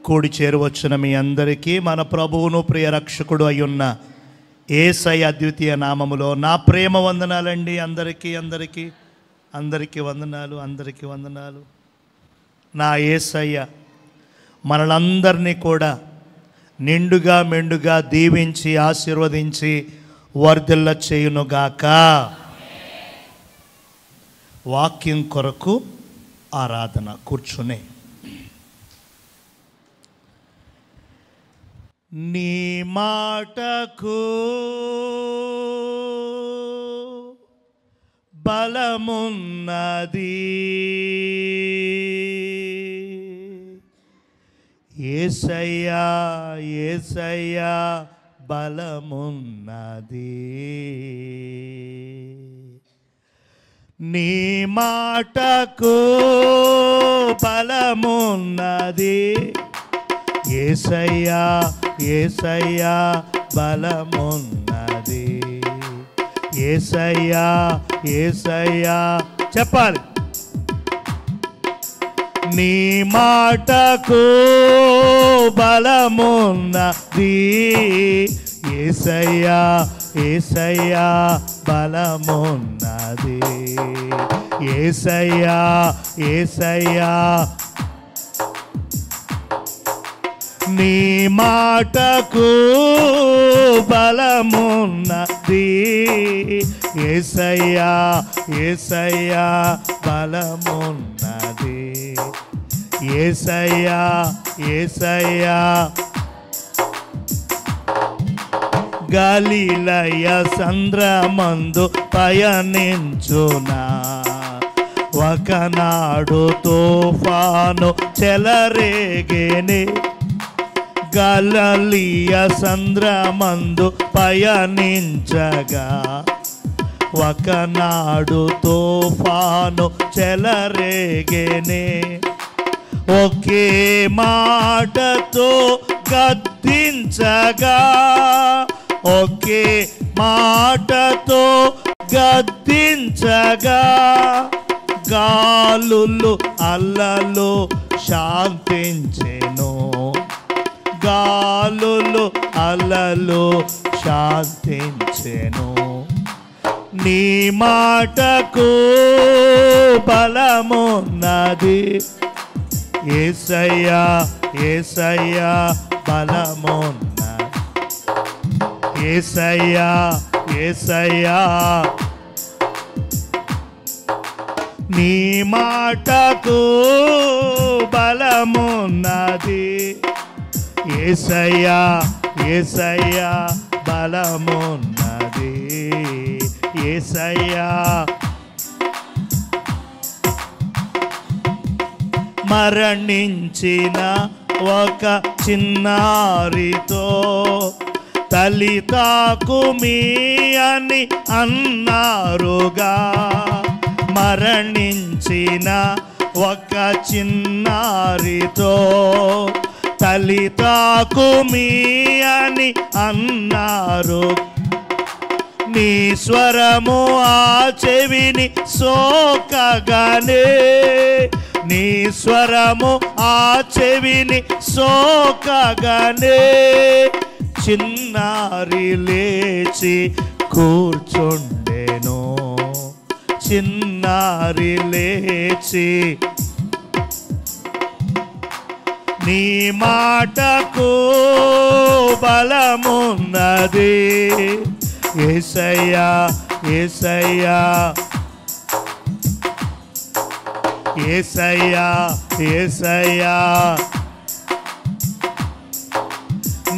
కూడి చేరువచ్చిన మీ అందరికీ మన ప్రభువును ప్రియ రక్షకుడు అయ్యున్న యేసయ్య అద్వితీయ నామములో నా ప్రేమ వందనాలండి. అందరికీ వందనాలు. నా యేసయ్య మనలందరినీ కూడా నిండుగా మెండుగా దీవించి ఆశీర్వదించి వర్ధిల్ల చేయునుగాక. వాక్యం కొరకు ఆరాధన. కూర్చునే నీ మాటకు బలమున్నది, యేసయ్యా యేసయ్యా బలమున్నది. నీ మాటకు బలమున్నది, యేసయ్యా యేసయ్యా బలమున్నది. యేసయ్యా యేసయ్యా చెప్పాలి. నీ మాటకు బలమున్నది, యేసయ్యా యేసయ్యా బలమున్నది. యేసయ్యా యేసయ్యా నీ మాటకు బలమున్నది, యేసయ్యా యేసయ్యా బలమున్నది. యేసయ్యా యేసయ్యా గలిలయ సంద్రమందు పయనించునా, ఒకనాడు తుఫాను చెలరేగేనే. గలిలయ సంద్రమందు పయనించగా, ఒకనాడు తుఫాను చెలరేగేనే. ఒకే మాటతో గద్దించగా, ఒకే మాటతో గద్దించగా, గాలులు అల్లలు శాంతించెను. గాలులు అల్లలు శాంతించెను. నీ మాటకు బలమున్నది, యేసయ్యా యేసయ్యా బలమున్నది. యేసయ్యా యేసయ్యా నీ మాటకు బలమున్నది, యేసయ్యా యేసయ్యా బలమున్నది. యేసయ్యా మరణించిన ఒక చిన్నారితో తల్లి తాకుమీ అని అన్నారుగా. మరణించిన ఒక చిన్నారితో తల్లి తాకుమీ అని అన్నారు. నీ స్వరము ఆ చెవిని సోకగానే, నీ స్వరము ఆ చెవిని సోకగానే, చిన్నారి లేచి కూర్చుండెను. చిన్నారి లేచి నీ మాటకు బలమున్నది, యేసయ్యా యేసయ్యా యేసయ్యా యేసయ్యా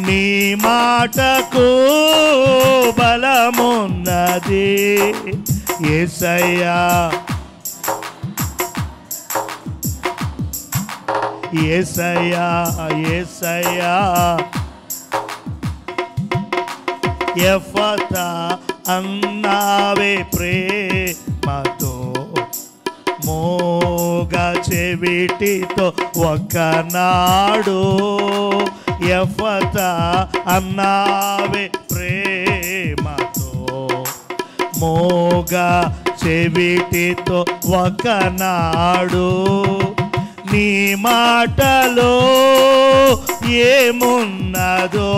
నీ మాటకు బలమున్నది, యేసయ్యా యేసయ్యా యేసయ్యా ఎఫతా అన్నావే ప్రేమతో, మోగ చెవిటితో ఒకనాడు. ఎఫతా అన్నావే ప్రేమతో, మోగ చెవిటితో ఒకనాడు. నీ మాటలో ఏమున్నదో,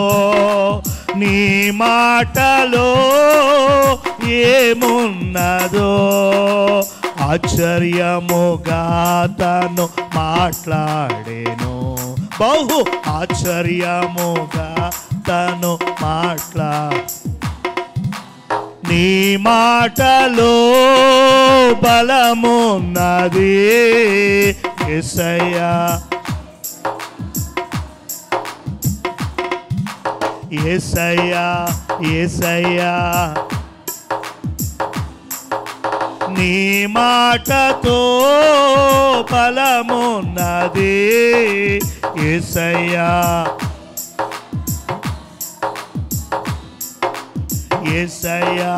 నీ మాటలో ఏమున్నదో. ఆశ్చర్యముగా తను మాట్లాడెను, బహు ఆశ్చర్యముగా తను నీ మాటలో బలమున్నది యేసయ్యా, యేసయ్యా, యేసయ్యా. నీ మాటతో బలమున్నది యేసయ్యా, యేసయ్యా,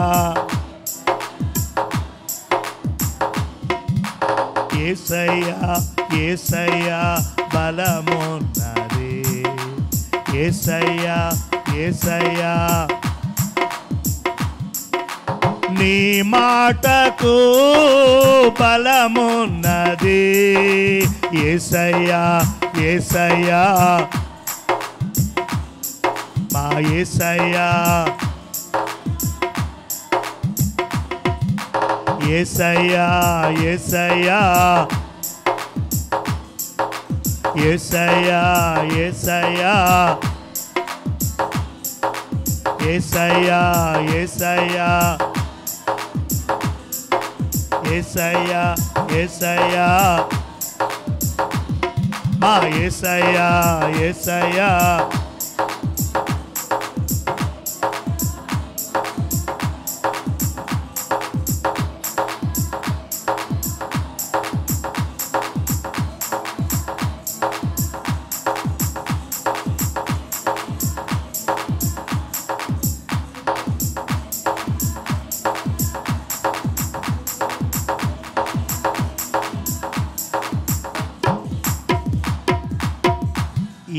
యేసయ్యా, యేసయ్యా బలమున్నది, యేసయ్యా, యేసయ్యా. నీ మాటకు బలమున్నది యేసయ్యా, యేసయ్యా, మా యేసయ్యా, యేసయ్యా, యేసయ్యా, యేసయ్యా, యేసయ్యా, యేసయ్యా, యేసయ్యా, యేసయ్యా, యేసయ్యా, మా యేసయ్యా, యేసయ్యా.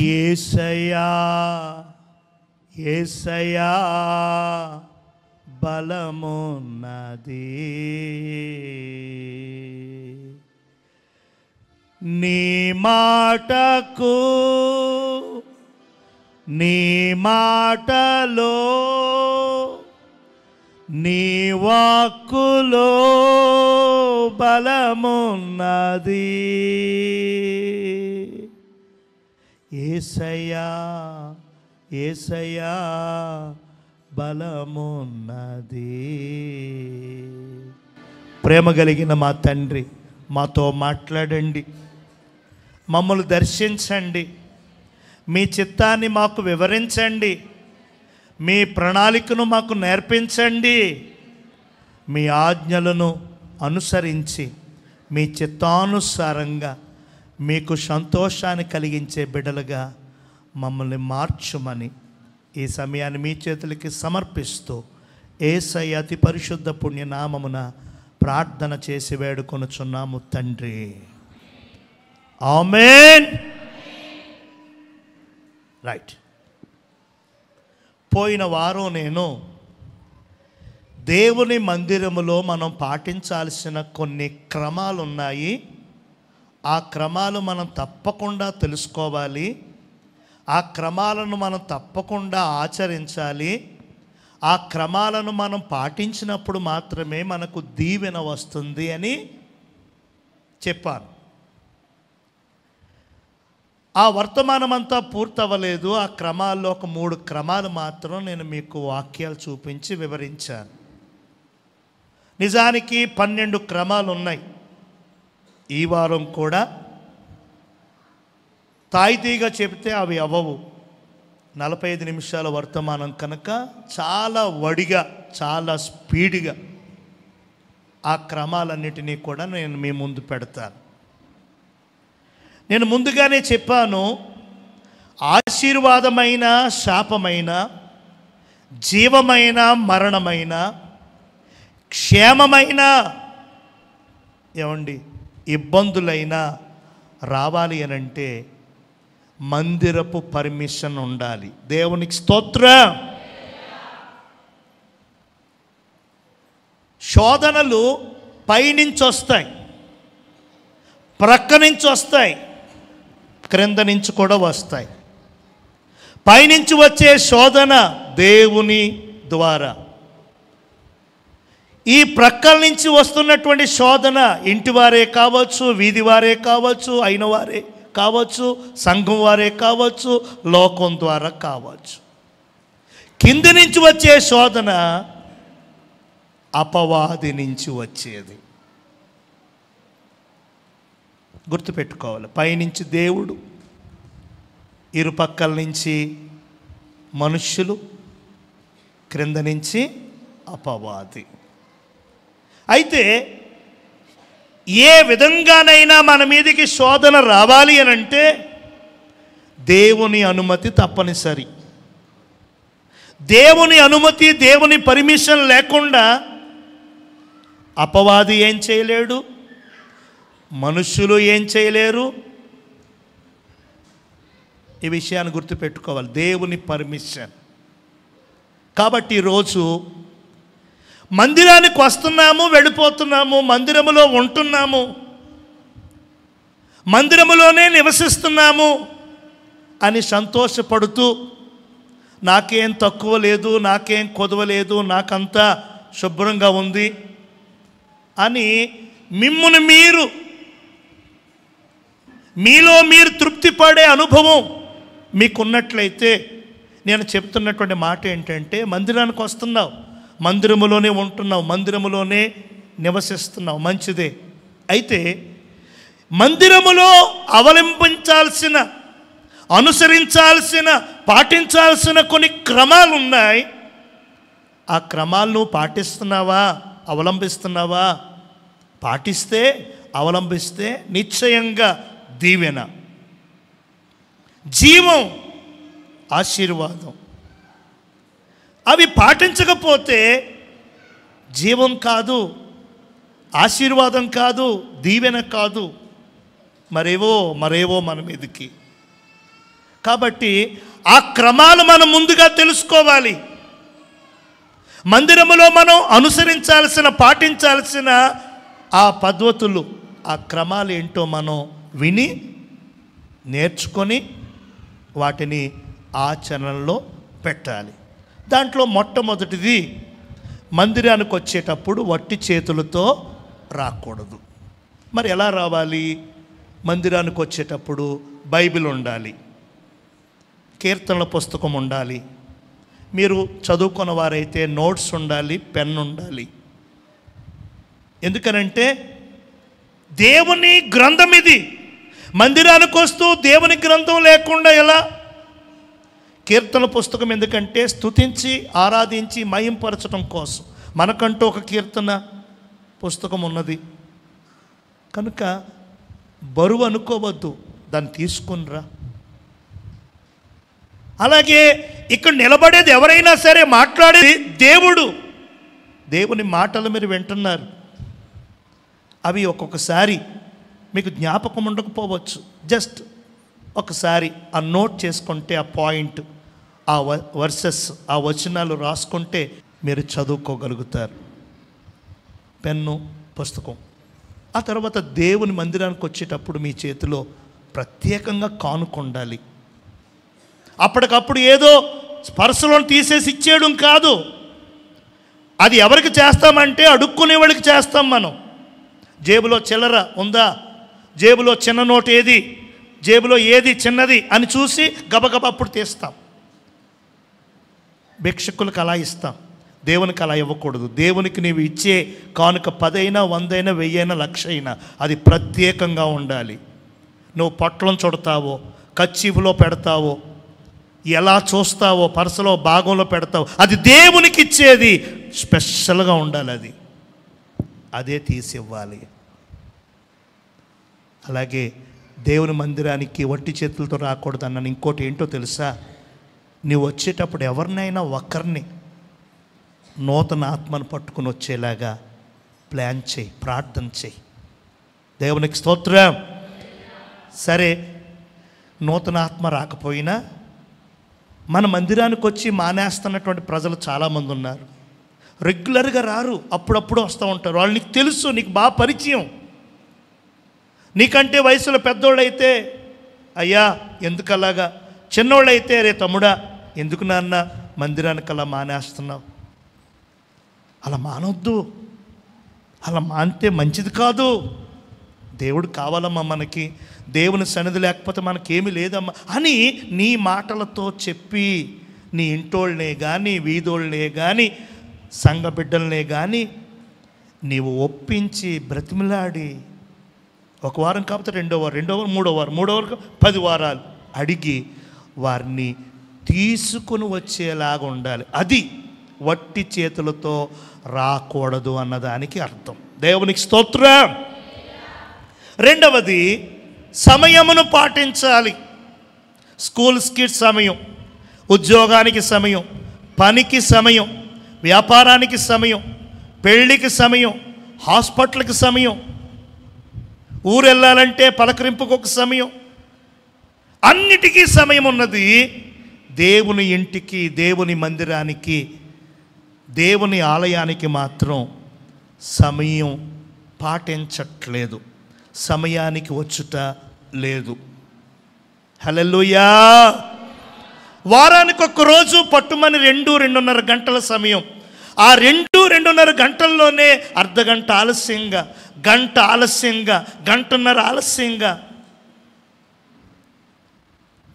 యేసయ్యా, యేసయ్యా బలమున్నది, నీ మాటకు, నీ మాటలో, నీ వాక్కులో బలమున్నది యేసయ్యా, యేసయ్యా బలమున్నది. ప్రేమ కలిగిన మా తండ్రి, మాతో మాట్లాడండి, మమ్మల్ని దర్శించండి, మీ చిత్తాన్ని మాకు వివరించండి, మీ ప్రణాళికను మాకు నేర్పించండి. మీ ఆజ్ఞలను అనుసరించి మీ చిత్తానుసారంగా మీకు సంతోషాన్ని కలిగించే బిడ్డలుగా మమ్మల్ని మార్చుమని ఈ సమయాన్ని మీ చేతులకి సమర్పిస్తూ యేసయ్య అతి పరిశుద్ధ పుణ్యనామమున ప్రార్థన చేసి వేడుకొనుచున్నాము తండ్రి, ఆమేన్. రైట్. పోయిన వారం నేను దేవుని మందిరములో మనం పాటించాల్సిన కొన్ని క్రమాలు ఉన్నాయి. ఆ క్రమాలు మనం తప్పకుండా తెలుసుకోవాలి, ఆ క్రమాలను మనం తప్పకుండా ఆచరించాలి. ఆ క్రమాలను మనం పాటించినప్పుడు మాత్రమే మనకు దీవెన వస్తుంది అని చెప్పాను. ఆ వర్తమానం అంతా పూర్తవ్వలేదు. ఆ క్రమాల్లో ఒక 3 క్రమాలు మాత్రం నేను మీకు వాక్యాలు చూపించి వివరించాను. నిజానికి 12 క్రమాలు ఉన్నాయి. ఈ వారం కూడా తాయితీగా చెబితే అవి అవ్వవు. 45 నిమిషాల వర్తమానం కనుక చాలా వడిగా, చాలా స్పీడ్గా ఆ క్రమాలన్నిటినీ కూడా నేను మీ ముందు పెడతాను. నేను ముందుగానే చెప్పాను, ఆశీర్వాదమైన శాపమైన, జీవమైన మరణమైన, క్షేమమైన ఏమండి ఇబ్బందులైనా రావాలి అనంటే మందిరపు పర్మిషన్ ఉండాలి. దేవునికి స్తోత్రం. శోధనలు పైనుంచి వస్తాయి, ప్రక్క నుంచి వస్తాయి, క్రింద నుంచి కూడా వస్తాయి. పైనుంచి వచ్చే శోధన దేవుని ద్వారా. ఈ ప్రక్కల నుంచి వస్తున్నటువంటి శోధన ఇంటి వారే కావచ్చు, వీధి వారే కావచ్చు, అయిన వారే కావచ్చు, సంఘం వారే కావచ్చు, లోకం ద్వారా కావచ్చు. కింది నుంచి వచ్చే శోధన అపవాది నుంచి వచ్చేది. గుర్తుపెట్టుకోవాలి. పైనుంచి దేవుడు, ఇరుపక్కల నుంచి మనుష్యులు, క్రింద నుంచి అపవాది. అయితే ఏ విధంగానైనా మన మీదకి శోధన రావాలి అని అంటే దేవుని అనుమతి తప్పనిసరి. దేవుని అనుమతి, దేవుని పర్మిషన్ లేకుండా అపవాది ఏం చేయలేడు, మనుష్యులు ఏం చేయలేరు. ఈ విషయాన్ని గుర్తుపెట్టుకోవాలి. దేవుని పర్మిషన్. కాబట్టి ఈరోజు మందిరానికి వస్తున్నాము, వెళ్ళిపోతున్నాము, మందిరములో ఉంటున్నాము, మందిరములోనే నివసిస్తున్నాము అని సంతోషపడుతూ నాకేం తక్కువ లేదు, నాకేం కొదవ లేదు, నాకంతా శుభ్రంగా ఉంది అని మిమ్మును మీలో మీరు తృప్తి పడే అనుభవం మీకున్నట్లయితే నేను చెప్తున్నటువంటి మాట ఏంటంటే, మందిరానికి వస్తున్నావు, మందిరములోనే ఉంటున్నావు, మందిరములోనే నివసిస్తున్నావు, మంచిదే. అయితే మందిరములో అవలంబించాల్సిన, అనుసరించాల్సిన, పాటించాల్సిన కొన్ని క్రమాలు ఉన్నాయి. ఆ క్రమాలను పాటిస్తున్నావా, అవలంబిస్తున్నావా? పాటిస్తే, అవలంబిస్తే నిశ్చయంగా దీవెన, జీవం, ఆశీర్వాదం. అవి పాటించకపోతే జీవం కాదు, ఆశీర్వాదం కాదు, దీవెన కాదు, మరేవో మన మీదకి. కాబట్టి ఆ క్రమాలు మనం ముందుగా తెలుసుకోవాలి. మందిరములో మనం అనుసరించాల్సిన, పాటించాల్సిన ఆ పద్ధతులు, ఆ క్రమాలు ఏంటో మనం విని నేర్చుకొని వాటిని ఆచరణలో పెట్టాలి. దాంట్లో మొట్టమొదటిది, మందిరానికి వచ్చేటప్పుడు వట్టి చేతులతో రాకూడదు. మరి ఎలా రావాలి? మందిరానికి వచ్చేటప్పుడు బైబిల్ ఉండాలి, కీర్తనల పుస్తకం ఉండాలి, మీరు చదువుకున్న వారైతే నోట్స్ ఉండాలి, పెన్ ఉండాలి. ఎందుకనంటే దేవుని గ్రంథం ఇది. మందిరానికి వస్తూ దేవుని గ్రంథం లేకుండా ఎలా? కీర్తన పుస్తకం ఎందుకంటే స్తుతించి, ఆరాధించి, మహింపరచడం కోసం. మనకంటూ ఒక కీర్తన పుస్తకం ఉన్నది కనుక బరువు అనుకోవద్దు, దాన్ని తీసుకునిరా. అలాగే ఇక్కడ నిలబడేది ఎవరైనా సరే, మాట్లాడేది దేవుడు. దేవుని మాటలు మీరు వింటున్నారు. అవి ఒక్కొక్కసారి మీకు జ్ఞాపకం ఉండకపోవచ్చు. జస్ట్ ఒకసారి ఆ నోట్ చేసుకుంటే, ఆ పాయింట్, ఆ వర్సెస్, ఆ వచనాలు రాసుకుంటే మీరు చదువుకోగలుగుతారు. పెన్ను, పుస్తకం. ఆ తర్వాత దేవుని మందిరానికి వచ్చేటప్పుడు మీ చేతిలో ప్రత్యేకంగా కానుకొండాలి. అప్పటికప్పుడు ఏదో స్పర్శలో తీసేసి ఇచ్చేయడం కాదు. అది ఎవరికి చేస్తామంటే అడుక్కునే వాళ్ళకి చేస్తాం. మనం జేబులో చిల్లర ఉందా, జేబులో చిన్న నోట్ ఏది, జేబులో ఏది చిన్నది అని చూసి గబగబా అప్పుడు తీస్తాం. భిక్షకులకు అలా ఇస్తాం, దేవునికి అలా ఇవ్వకూడదు. దేవునికి నీవు ఇచ్చే కానుక 10 అయినా, 100 అయినా, 1000 అయినా, 1,00,000 అయినా అది ప్రత్యేకంగా ఉండాలి. నువ్వు పొట్లం చుడతావో, కచ్చిపులో పెడతావో, ఎలా చూస్తావో, పర్సులో భాగంలో పెడతావో, అది దేవునికి ఇచ్చేది స్పెషల్గా ఉండాలి. అదే తీసి ఇవ్వాలి. అలాగే దేవుని మందిరానికి వట్టి చేతులతో రాకూడదు అన్నాను. ఇంకోటి ఏంటో తెలుసా? నీవు వచ్చేటప్పుడు ఎవరినైనా ఒకరిని నూతన ఆత్మను పట్టుకుని వచ్చేలాగా ప్లాన్ చేయి, ప్రార్థన చేయి. దేవునికి స్తోత్రం. సరే, నూతన ఆత్మ రాకపోయినా మన మందిరానికి వచ్చి మానేస్తున్నటువంటి ప్రజలు చాలామంది ఉన్నారు. రెగ్యులర్గా రారు, అప్పుడప్పుడు వస్తూ ఉంటారు. వాళ్ళు నీకు తెలుసు, నీకు బాగా పరిచయం. నీకంటే వయసులో పెద్దోళ్ళైతే, అయ్యా ఎందుకు అలాగా, చిన్నోళ్ళైతే రే తమ్ముడా ఎందుకు నాన్న మందిరానికి అలా మానేస్తున్నావు, అలా మానొద్దు, అలా మానితే మంచిది కాదు. దేవుడు కావాలమ్మా మనకి, దేవుని సన్నిధి లేకపోతే మనకేమీ లేదమ్మా అని నీ మాటలతో చెప్పి నీ ఇంటోళ్ళనే కానీ వీధోళ్ళనే కానీ సంఘ బిడ్డలనే కానీ నీవు ఒప్పించి బ్రతిమలాడి ఒక వారం కాకపోతే రెండో వారం మూడో వారం 10 వారాలు అడిగి వారిని తీసుకుని వచ్చేలాగా ఉండాలి. అది వట్టి చేతులతో రాకూడదు అన్నదానికి అర్థం. దేవునికి స్తోత్రం. రెండవది సమయమును పాటించాలి. స్కూల్స్కి సమయం, ఉద్యోగానికి సమయం, పనికి సమయం, వ్యాపారానికి సమయం, పెళ్ళికి సమయం, హాస్పిటల్కి సమయం, ఊరు వెళ్ళాలంటే పలకరింపుకు ఒక సమయం, అన్నిటికీ సమయం ఉన్నది. దేవుని ఇంటికి, దేవుని మందిరానికి, దేవుని ఆలయానికి మాత్రం సమయం పాటించట్లేదు, సమయానికి వచ్చుట లేదు. హల్లెలూయా. వారానికి ఒక్క రోజు పట్టుమని 2-2.5 గంటల సమయం, ఆ 2-2.5 గంటల్లోనే అర్ధగంట ఆలస్యంగా, గంట ఆలస్యంగా, గంటన్నర ఆలస్యంగా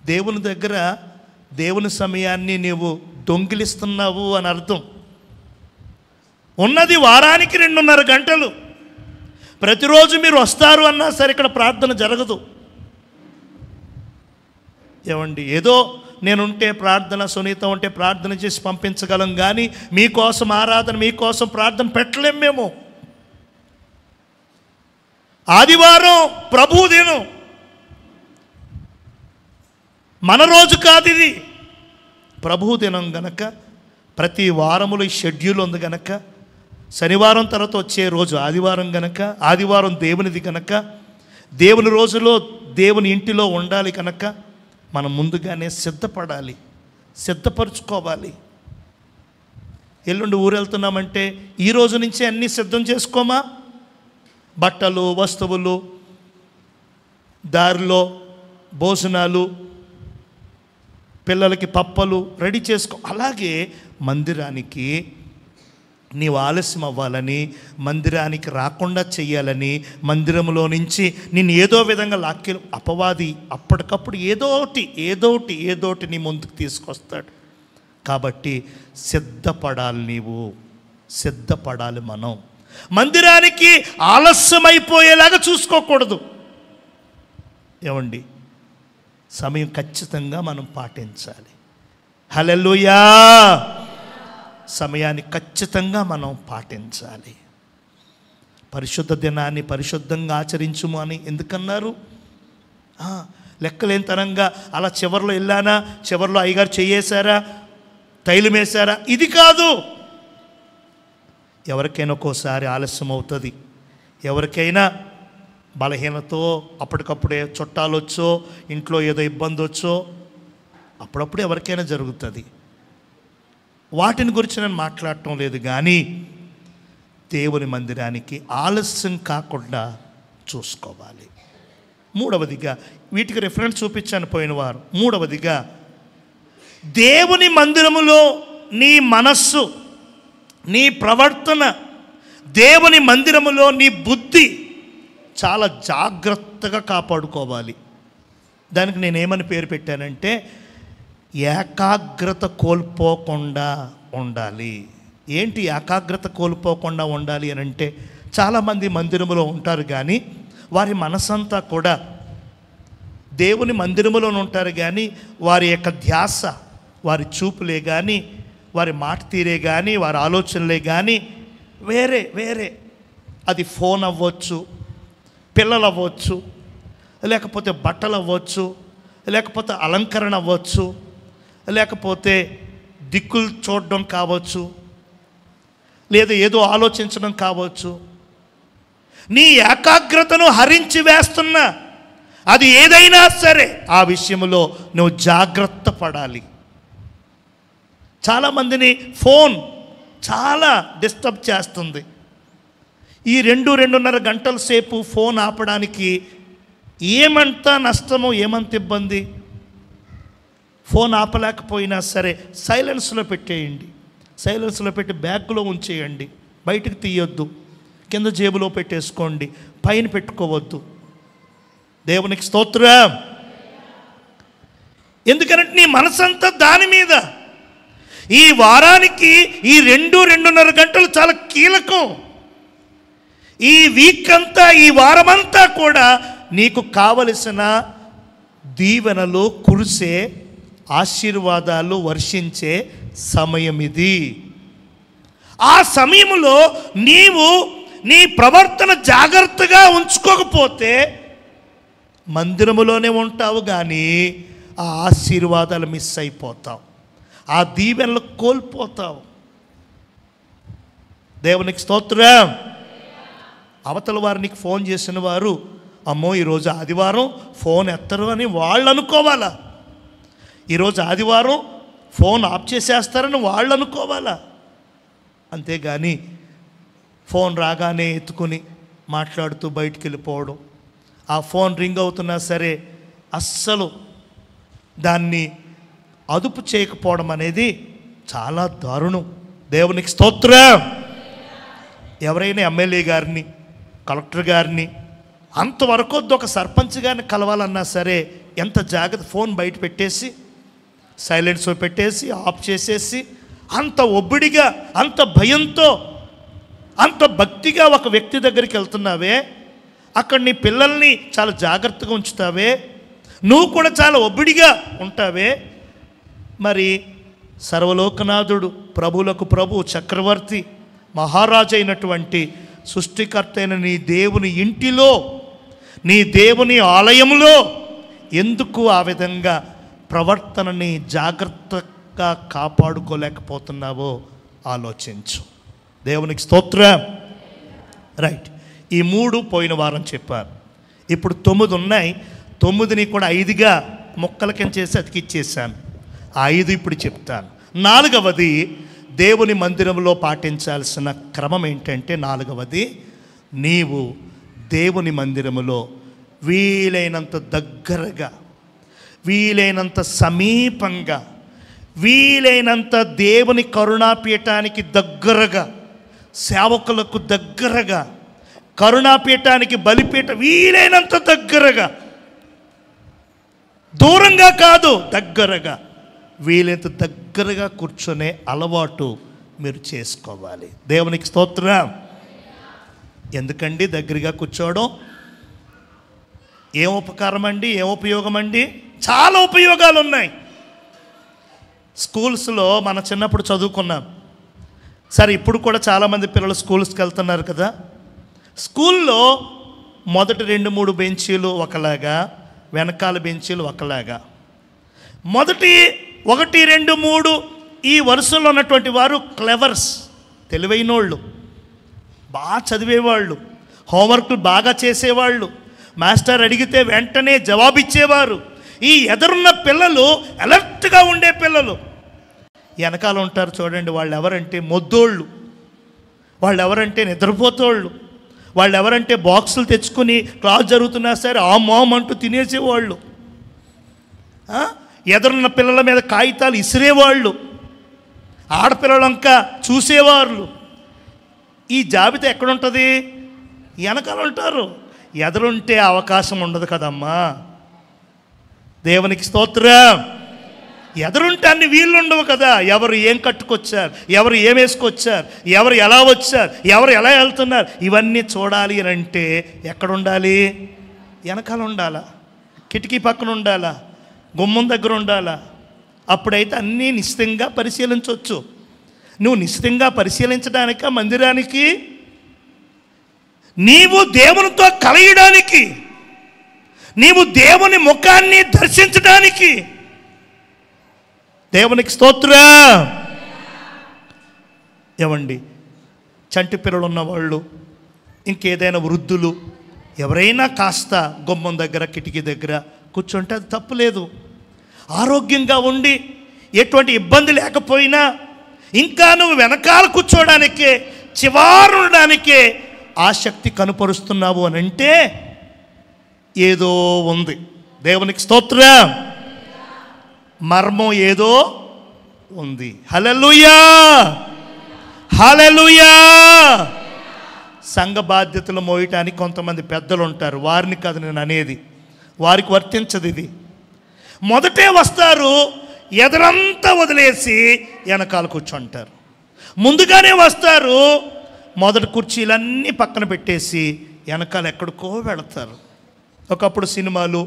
దేవుని దగ్గర దేవుని సమయాన్ని నీవు దొంగిలిస్తున్నావు అని అర్థం. ఉన్నది వారానికి 2.5 గంటలు. ప్రతిరోజు మీరు వస్తారు అన్నా సరే ఇక్కడ ప్రార్థన జరగదు. ఏమండి, ఏదో నేనుంటే ప్రార్థన, సునీత ఉంటే ప్రార్థన చేసి పంపించగలం, కానీ మీకోసం ఆరాధన, మీకోసం ప్రార్థన పెట్టలేం మేము. ఆదివారం ప్రభు దినం, మన రోజు కాదు ఇది, ప్రభు దినం గనక ప్రతి వారములో ఈ షెడ్యూల్ ఉంది గనక, శనివారం తర్వాత వచ్చే రోజు ఆదివారం గనక, ఆదివారం దేవునిది గనక, దేవుని రోజులో దేవుని ఇంటిలో ఉండాలి కనుక మనం ముందుగానే సిద్ధపడాలి, సిద్ధపరచుకోవాలి. ఎల్లుండి ఊరు వెళ్తున్నామంటే ఈ రోజు నుంచే అన్నీ సిద్ధం చేసుకోమా? బట్టలు, వస్తువులు, దారిలో భోజనాలు, పిల్లలకి పప్పలు రెడీ చేసుకో. అలాగే మందిరానికి నీవు ఆలస్యం అవ్వాలని, మందిరానికి రాకుండా చెయ్యాలని, మందిరంలో నుంచి నిన్ను ఏదో విధంగా లాక్కి అపవాది అప్పటికప్పుడు ఏదోటి నీ ముందుకు తీసుకొస్తాడు. కాబట్టి సిద్ధపడాలి, నీవు సిద్ధపడాలి. మనం మందిరానికి ఆలస్యమైపోయేలాగా చూసుకోకూడదు. ఏమండి, సమయం ఖచ్చితంగా మనం పాటించాలి. హల్లెలూయా. సమయాన్ని ఖచ్చితంగా మనం పాటించాలి. పరిశుద్ధ దినాన్ని పరిశుద్ధంగా ఆచరించుము అని ఎందుకన్నారు? లెక్కలేని తరంగా అలా చివరిలో వెళ్ళానా, చివరిలో అయ్యగారు చెయ్యేశారా, తైలం వేశారా, ఇది కాదు. ఎవరికైనా ఒక్కోసారి ఆలస్యం అవుతుంది, ఎవరికైనా బలహీనతో అప్పటికప్పుడే చుట్టాలు వచ్చో, ఇంట్లో ఏదో ఇబ్బంది వచ్చో, అప్పుడప్పుడు ఎవరికైనా జరుగుతుంది. వాటిని గురించి నేను మాట్లాడటం లేదు, కానీ దేవుని మందిరానికి ఆలస్యం కాకుండా చూసుకోవాలి. మూడవదిగా, వీటికి రిఫరెన్స్ చూపించాను పోయిన వారు. మూడవదిగా, దేవుని మందిరములో నీ మనస్సు, నీ ప్రవర్తన, దేవుని మందిరములో నీ బుద్ధి చాలా జాగ్రత్తగా కాపాడుకోవాలి. దానికి నేనేమని పేరు పెట్టానంటే ఏకాగ్రత కోల్పోకుండా ఉండాలి. ఏంటి ఏకాగ్రత కోల్పోకుండా ఉండాలి అని అంటే, చాలామంది మందిరములో ఉంటారు కానీ వారి మనసంతా కూడా దేవుని మందిరములోనే ఉంటారు, కానీ వారి యొక్క ధ్యాస, వారి చూపులే కానీ, వారి మాట తీరే కానీ, వారి ఆలోచనలే కానీ వేరే. అది ఫోన్ అవ్వచ్చు, పిల్లలు అవ్వచ్చు, లేకపోతే బట్టలు అవ్వచ్చు, లేకపోతే అలంకరణ అవ్వచ్చు, లేకపోతే దిక్కులు చూడడం కావచ్చు, లేదా ఏదో ఆలోచించడం కావచ్చు. నీ ఏకాగ్రతను హరించి వేస్తున్నా అది ఏదైనా సరే ఆ విషయంలో నువ్వు జాగ్రత్త పడాలి. చాలామందిని ఫోన్ చాలా డిస్టర్బ్ చేస్తుంది. ఈ 2-2.5 గంటల సేపు ఫోన్ ఆపడానికి ఏమంత నష్టమో, ఏమంత ఇబ్బంది? ఫోన్ ఆపలేకపోయినా సరే సైలెన్స్లో పెట్టేయండి. సైలెన్స్లో పెట్టి బ్యాగ్లో ఉంచేయండి. బయటకు తీయొద్దు. కింద జేబులో పెట్టేసుకోండి. పైన పెట్టుకోవద్దు. దేవునికి స్తోత్రం. ఎందుకంటే నీ మనసంతా దాని మీద. ఈ వారానికి ఈ 2-2.5 గంటలు చాలా కీలకం. ఈ వీక్ అంతా, ఈ వారమంతా కూడా నీకు కావలసిన దీవెనలు కురిసే, ఆశీర్వాదాలు వర్షించే సమయం ఇది. ఆ సమయంలో నీవు నీ ప్రవర్తన జాగ్రత్తగా ఉంచుకోకపోతే మందిరములోనే ఉంటావు, కానీ ఆ ఆశీర్వాదాలు మిస్ అయిపోతావు, ఆ దీవెనలు కోల్పోతావు. దేవునికి స్తోత్రం. అవతల వారు నీకు ఫోన్ చేసిన వారు, అమ్మో ఈరోజు ఆదివారం ఫోన్ ఎత్తరు అని వాళ్ళు అనుకోవాలా? ఈరోజు ఆదివారం ఫోన్ ఆఫ్ చేసేస్తారని వాళ్ళు అనుకోవాలా? అంతేగాని ఫోన్ రాగానే ఎత్తుకొని మాట్లాడుతూ బయటికి వెళ్ళిపోవడం, ఆ ఫోన్ రింగ్ అవుతున్నా సరే అస్సలు దాన్ని అదుపు చేయకపోవడం అనేది చాలా దారుణం. దేవునికి స్తోత్రం. ఎవరైనా ఎమ్మెల్యే గారిని, కలెక్టర్ గారిని, అంతవరకు ఒక సర్పంచ్ గారిని కలవాలన్నా సరే ఎంత జాగ్రత్త, ఫోన్ బయట పెట్టేసి సైలెన్స్లో పెట్టేసి ఆఫ్ చేసేసి, అంత ఒబ్బిడిగా, అంత భయంతో, అంత భక్తిగా ఒక వ్యక్తి దగ్గరికి వెళ్తున్నావే, అక్కడ నీ పిల్లల్ని చాలా జాగ్రత్తగా ఉంచుతావే, నువ్వు కూడా చాలా ఒబ్బిడిగా ఉంటావే. మరి సర్వలోకనాథుడు, ప్రభులకు ప్రభు, చక్రవర్తి, మహారాజు అయినటువంటి సృష్టికర్త అయిన నీ దేవుని ఇంటిలో, నీ దేవుని ఆలయంలో ఎందుకు ఆ విధంగా ప్రవర్తనని జాగ్రత్తగా కాపాడుకోలేకపోతున్నావో ఆలోచించు. దేవునికి స్తోత్రం. రైట్. ఈ 3 పోయిన వారం చెప్పారు. ఇప్పుడు 9 ఉన్నాయి. 9ని కూడా 5గా ముక్కల కింద చేసి అతికిచ్చేసాను. ఆ 5 ఇప్పుడు చెప్తాను. 4వది దేవుని మందిరంలో పాటించాల్సిన క్రమం ఏంటంటే, 4వది నీవు దేవుని మందిరములో వీలైనంత దగ్గరగా, వీలైనంత సమీపంగా, వీలైనంత దేవుని కరుణాపీఠానికి దగ్గరగా, సేవకులకు దగ్గరగా, కరుణాపీఠానికి బలిపీఠ వీలైనంత దగ్గరగా, దూరంగా కాదు, దగ్గరగా, వీలైనంత దగ్గరగా కూర్చొనే అలవాటు మీరు చేసుకోవాలి. దేవునికి స్తోత్రం. ఎందుకండి దగ్గరగా కూర్చోవడం? ఏం ఉపకారం అండి, ఏం ఉపయోగం అండి? చాలా ఉపయోగాలు ఉన్నాయి. స్కూల్స్లో మన చిన్నప్పుడు చదువుకున్నాం. సరే, ఇప్పుడు కూడా చాలామంది పిల్లలు స్కూల్స్కి వెళ్తున్నారు కదా. స్కూల్లో మొదటి 2-3 బెంచీలు ఒకలాగా, వెనకాల బెంచీలు ఒకలాగా. మొదటి 1, 2, 3 ఈ వరుసలో ఉన్నటువంటి వారు క్లెవర్స్, తెలివైనోళ్ళు, బాగా చదివేవాళ్ళు, హోంవర్క్లు బాగా చేసేవాళ్ళు, మాస్టర్ అడిగితే వెంటనే జవాబిచ్చేవారు. ఈ ఎదురున్న పిల్లలు అలర్ట్గా ఉండే పిల్లలు. వెనకాల ఉంటారు చూడండి, వాళ్ళు ఎవరంటే మొద్దోళ్ళు, వాళ్ళు ఎవరంటే నిద్రపోతోళ్ళు, వాళ్ళు ఎవరంటే బాక్సులు తెచ్చుకొని క్లాస్ జరుగుతున్నా సరే ఆ మామ్ అంటూ తినేసేవాళ్ళు, ఎదురున్న పిల్లల మీద కాగితాలు ఇసిరేవాళ్ళు, ఆడపిల్లలంకా చూసేవాళ్ళు. ఈ జాబితా ఎక్కడుంటుంది? వెనకాల ఉంటారు. ఎదురుంటే అవకాశం ఉండదు కదమ్మా. దేవునికి స్తోత్రం. ఎదురుంటే అన్ని వీళ్ళు ఉండవు కదా. ఎవరు ఏం కట్టుకొచ్చారు, ఎవరు ఏం వేసుకొచ్చారు, ఎవరు ఎలా వచ్చారు, ఎవరు ఎలా వెళ్తున్నారు, ఇవన్నీ చూడాలి అని అంటే ఎక్కడుండాలి? వెనకాల ఉండాలా, కిటికీ పక్కన ఉండాలా, గుమ్మం దగ్గర ఉండాలా. అప్పుడైతే అన్నీ నిశ్చితంగా పరిశీలించవచ్చు. నువ్వు నిశ్చితంగా పరిశీలించడానిక మందిరానికి? నీవు దేవునితో కలయడానికి, నీవు దేవుని ముఖాన్ని దర్శించడానికి. దేవునికి స్తోత్రం. ఏమండి, చంటి పిల్లలు ఉన్నవాళ్ళు, ఇంకేదైనా వృద్ధులు ఎవరైనా కాస్త గుమ్మం దగ్గర, కిటికీ దగ్గర కూర్చుంటే అది తప్పులేదు. ఆరోగ్యంగా ఉండి ఎటువంటి ఇబ్బంది లేకపోయినా ఇంకా నువ్వు వెనకాల కూర్చోడానికే, చివారుడానికే ఆసక్తి కనుపరుస్తున్నావు అని అంటే ఏదో ఉంది. దేవునికి స్తోత్రం. మర్మం ఏదో ఉంది. హల్లెలూయా, హల్లెలూయా. సంఘ బాధ్యతలు మోయటానికి కొంతమంది పెద్దలు ఉంటారు, వారిని కాదు నేను అనేది, వారికి వర్తించదు ఇది. మొదటే వస్తారు, ఎదరంతా వదిలేసి వెనకాల కూర్చుంటారు. ముందుగానే వస్తారు, మొదటి కుర్చీలన్నీ పక్కన పెట్టేసి వెనకాల ఎక్కడికో వెళతారు. ఒకప్పుడు సినిమాలు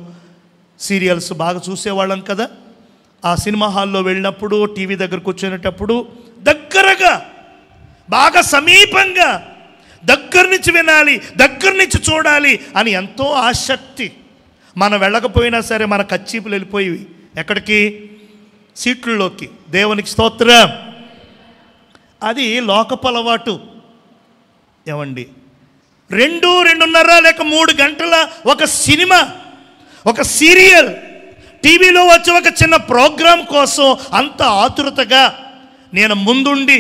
సీరియల్స్ బాగా చూసేవాళ్ళం కదా. ఆ సినిమా హాల్లో వెళ్ళినప్పుడు టీవీ దగ్గర కూర్చునేటప్పుడు దగ్గరగా, బాగా సమీపంగా, దగ్గర నుంచి వినాలి, దగ్గర నుంచి చూడాలి అని ఎంతో ఆసక్తి. మనం వెళ్ళకపోయినా సరే మన కచ్చీపులు వెళ్ళిపోయి ఎక్కడికి, సీట్లలోకి. దేవునికి స్తోత్రం. అది లోకపు అలవాటు. ఏమండి, 2-2.5 లేక 3 గంటల ఒక సినిమా, ఒక సీరియల్, టీవీలో వచ్చే ఒక చిన్న ప్రోగ్రాం కోసం అంత ఆతురతగా నేను ముందుండి,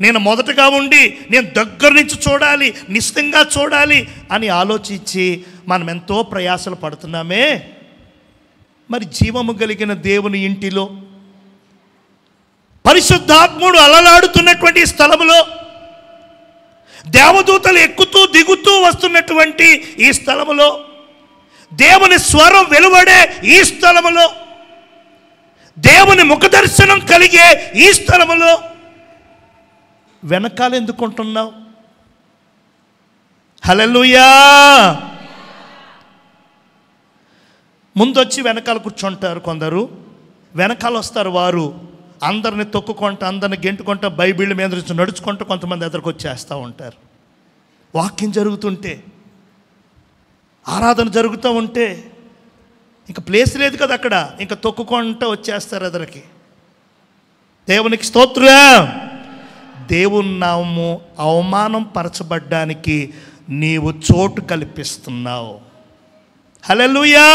నేను మొదటగా ఉండి, నేను దగ్గర నుంచి చూడాలి, నిశ్చితంగా చూడాలి అని ఆలోచించి మనం ఎంతో ప్రయాసలు పడుతున్నామే. మరి జీవము కలిగిన దేవుని ఇంటిలో, పరిశుద్ధాత్ముడు అలలాడుతున్నటువంటి స్థలములో, దేవదూతలు ఎక్కుతూ దిగుతూ వస్తున్నటువంటి ఈ స్థలములో, దేవుని స్వరం వెలువడే ఈ స్థలములో, దేవుని ముఖదర్శనం కలిగే ఈ స్థలములో వెనకాల ఎందుకుంటున్నావు? హల్లెలూయా. ముందొచ్చి వెనకాల కూర్చుంటారు కొందరు, వెనకాల వస్తారు వారు అందరిని తొక్కుకుంటూ, అందరిని గెంటుకుంటూ, బైబిల్ మీద నుంచి నడుచుకుంటూ కొంతమంది ఎదురుకు వచ్చేస్తూ ఉంటారు. వాక్యం జరుగుతుంటే, ఆరాధన జరుగుతూ ఉంటే ఇంకా ప్లేస్ లేదు కదా అక్కడ, ఇంకా తొక్కుకుంటూ వచ్చేస్తారు ఎదురుకి. దేవునికి స్తోత్రం. దేవుని నామము అవమానం పరచబడ్డానికి నీవు చోటు కల్పిస్తున్నావు. హల్లెలూయా.